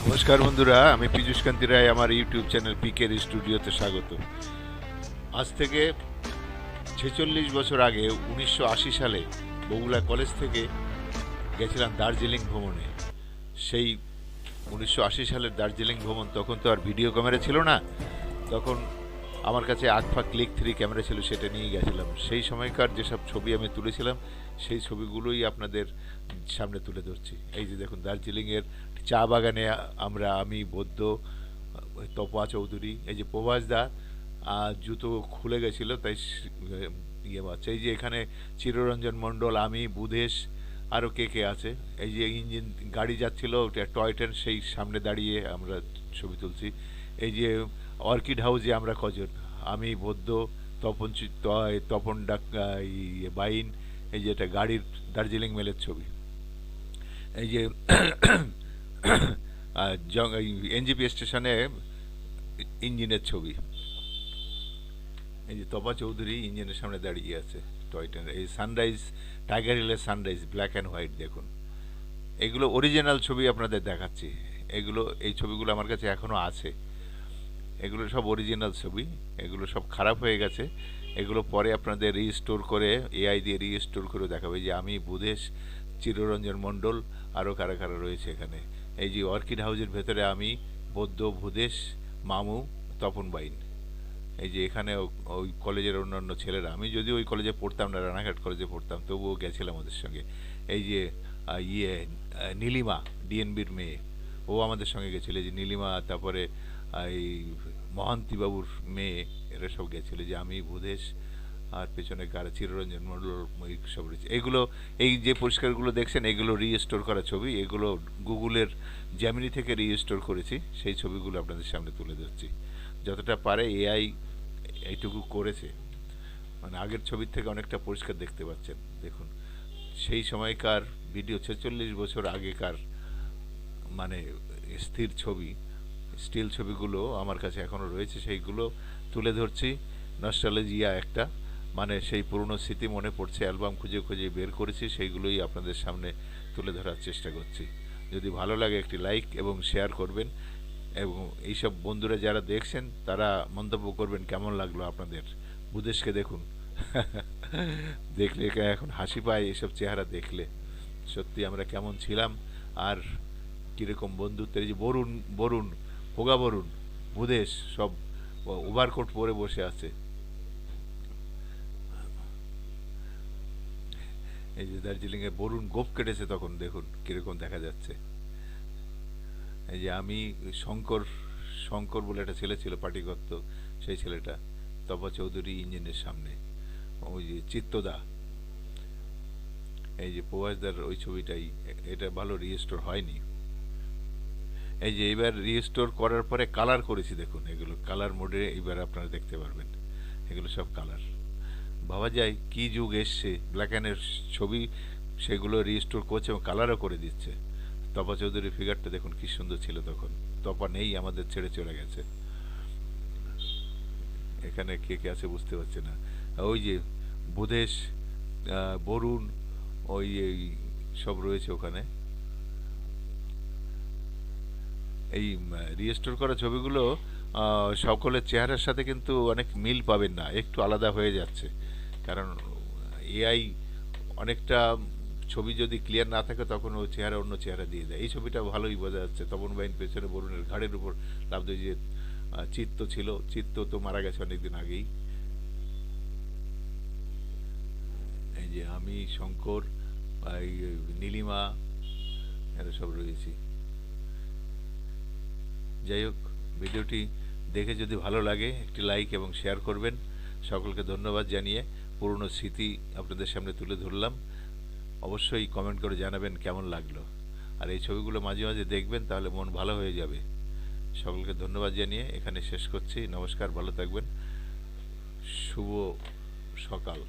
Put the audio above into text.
নমস্কার বন্ধুরা, আমি পীযূষ কান্তি রায়। আমার ইউটিউব চ্যানেল পিকের স্টুডিওতে স্বাগত। আজ থেকে 46 বছর আগে 1980 সালে বগুড়া কলেজ থেকে গেছিলাম দার্জিলিং ভ্রমণে। সেই 1980 সালের দার্জিলিং ভ্রমণ, তখন তো আর ভিডিও ক্যামেরা ছিল না। তখন আমার কাছে আকফা ক্লিক 3 ক্যামেরা ছিল, সেটা নিয়ে গেছিলাম। সেই সময়কার যেসব ছবি আমি তুলেছিলাম সেই ছবিগুলোই আপনাদের সামনে তুলে ধরছি। এই যে দেখুন, দার্জিলিংয়ের চা বাগানে আমি বৌদ্ধ, তপা চৌধুরী, এই যে প্রভাস দা জুতো খুলে গেছিল তাই ইয়ে বাচ্চা, এই যে এখানে চিররঞ্জন মণ্ডল, আমি, বুধেশ, আরও কে কে আছে। এই যে ইঞ্জিন গাড়ি যাচ্ছিল ওটা টয় ট্রেন, সেই সামনে দাঁড়িয়ে আমরা ছবি তুলছি। এই যে অর্কিড হাউসে আমরা কজন, আমি, বৌদ্ধ, তপন তপন বাইন। এই যে এটা গাড়ির দার্জিলিং মেলের ছবি। এই যে এনজিপি স্টেশনে ইঞ্জিনের ছবি। এই যে তপা চৌধুরী ইঞ্জিনের সামনে দাঁড়িয়ে আছে টয় ট্রেন। এই সানরাইজ, টাইগার হিলের সানরাইজ, ব্ল্যাক অ্যান্ড হোয়াইট দেখুন। এগুলো অরিজিনাল ছবি আপনাদের দেখাচ্ছি। এই ছবিগুলো আমার কাছে এখনও আছে। এগুলো সব অরিজিনাল ছবি, এগুলো সব খারাপ হয়ে গেছে। এগুলো পরে আপনাদের রিস্টোর করে, এআই দিয়ে রিস্টোর করে দেখাবে। যে আমি, বুধেশ, চিররঞ্জন মণ্ডল, আরও কারা কারা রয়েছে এখানে। এই যে অর্কিড হাউসের ভেতরে আমি, বৌদ্ধ, ভূদেশ, মামু, তপন বাইন। এই যে এখানে ওই কলেজের অন্যান্য ছেলেরা, আমি যদিও ওই কলেজে পড়তাম না, রানাঘাট কলেজে পড়তাম, তবুও গেছিলাম ওদের সঙ্গে। এই যে নীলিমা, ডিএনবির মেয়ে, ও আমাদের সঙ্গে গেছিলো। যে নীলিমা, তারপরে এই মহান্তিবাবুর মেয়ে, এরা সব গেছিলো। যে আমি, ভূদেশ, আর পেছনে কারা, চিররঞ্জন মণ্ডল, সব রয়েছে। এই যে পরিষ্কারগুলো দেখছেন, এগুলো রিস্টোর করা ছবি। এগুলো গুগলের জ্যামিনি থেকে রিস্টোর করেছি। সেই ছবিগুলো আপনাদের সামনে তুলে ধরছি। যতটা পারে এআই এইটুকু করেছে, মানে আগের ছবির থেকে অনেকটা পরিষ্কার দেখতে পাচ্ছেন। দেখুন, সেই সময়কার ভিডিও, 46 বছর আগেকার, মানে স্থির ছবি, স্টিল ছবিগুলো আমার কাছে এখনও রয়েছে। সেইগুলো তুলে ধরছি। নস্টালজিয়া একটা, মানে সেই পুরনো স্মৃতি মনে পড়ছে, অ্যালবাম খুঁজে খুঁজে বের করেছি, সেইগুলোই আপনাদের সামনে তুলে ধরার চেষ্টা করছি। যদি ভালো লাগে একটি লাইক এবং শেয়ার করবেন। এবং এইসব বন্ধুরা যারা দেখছেন তারা মন্তব্য করবেন কেমন লাগলো আপনাদের। বুদেশকে দেখুন, দেখলে এখন হাসি পায় এসব চেহারা দেখলে। সত্যি আমরা কেমন ছিলাম, আর কীরকম বন্ধুত্বের। এই যে বরুণ, বরুণ, হোগা বরুণ, বুদেশ সব ওভারকোট পরে বসে আছে। এই যে দার্জিলিংয়ে বরুণ গোপ কেটেছে তখন, দেখুন কীরকম দেখা যাচ্ছে। এই যে আমি, শঙ্কর, শঙ্কর বলে একটা ছেলে ছিল পাটিগত্ত, সেই ছেলেটা, তপা চৌধুরী ইঞ্জিনের সামনে। ওই যে চিত্তদা, এই যে প্রভাসদার ওই ছবিটাই, এটা ভালো রিস্টোর হয়নি। এই যে এবার রিস্টোর করার পরে কালার করেছি, দেখুন এগুলো কালার মোডে এবার আপনারা দেখতে পারবেন। এগুলো সব কালার। ভাবা যায় কি যুগ এসছে, ব্ল্যাক অ্যান্ডের ছবি সেগুলো রিস্টোর করছে এবং কালারও করে দিচ্ছে। তপা চৌধুরীর ফিগারটা দেখুন কি সুন্দর ছিল তখন। তপা নেই, আমাদের ছেড়ে চলে গেছে। এখানে কে কে আছে বুঝতে পারছে না। ওই যে বুধেশ, বরুণ, ওই এই সব রয়েছে ওখানে। এই রিস্টোর করা ছবিগুলো সকলের চেহারার সাথে কিন্তু অনেক মিল পাবেন না, একটু আলাদা হয়ে যাচ্ছে। কারণ এআই অনেকটা ছবি যদি ক্লিয়ার না থাকে তখন ও চেহারা অন্য চেহারা দিয়ে দেয়। এই ছবিটা ভালোই বোঝা যাচ্ছে। তপন বাইন পেছনে বরুণের ঘাড়ের উপর লাফ দিয়ে। যে চিত্ত ছিল, চিত্ত তো মারা গেছে অনেকদিন আগেই। এই যে আমি, শঙ্কর, এই নীলিমা, এরা সব রয়েছি। যাই হোক, ভিডিওটি দেখে যদি ভালো লাগে একটি লাইক এবং শেয়ার করবেন। সকলকে ধন্যবাদ জানিয়ে পুরনো স্মৃতি আপনাদের সামনে তুলে ধরলাম। অবশ্যই কমেন্ট করে জানাবেন কেমন লাগলো। আর এই ছবিগুলো মাঝে মাঝে দেখবেন, তাহলে মন ভালো হয়ে যাবে। সকলকে ধন্যবাদ জানিয়ে এখানে শেষ করছি। নমস্কার, ভালো থাকবেন, শুভ সকাল।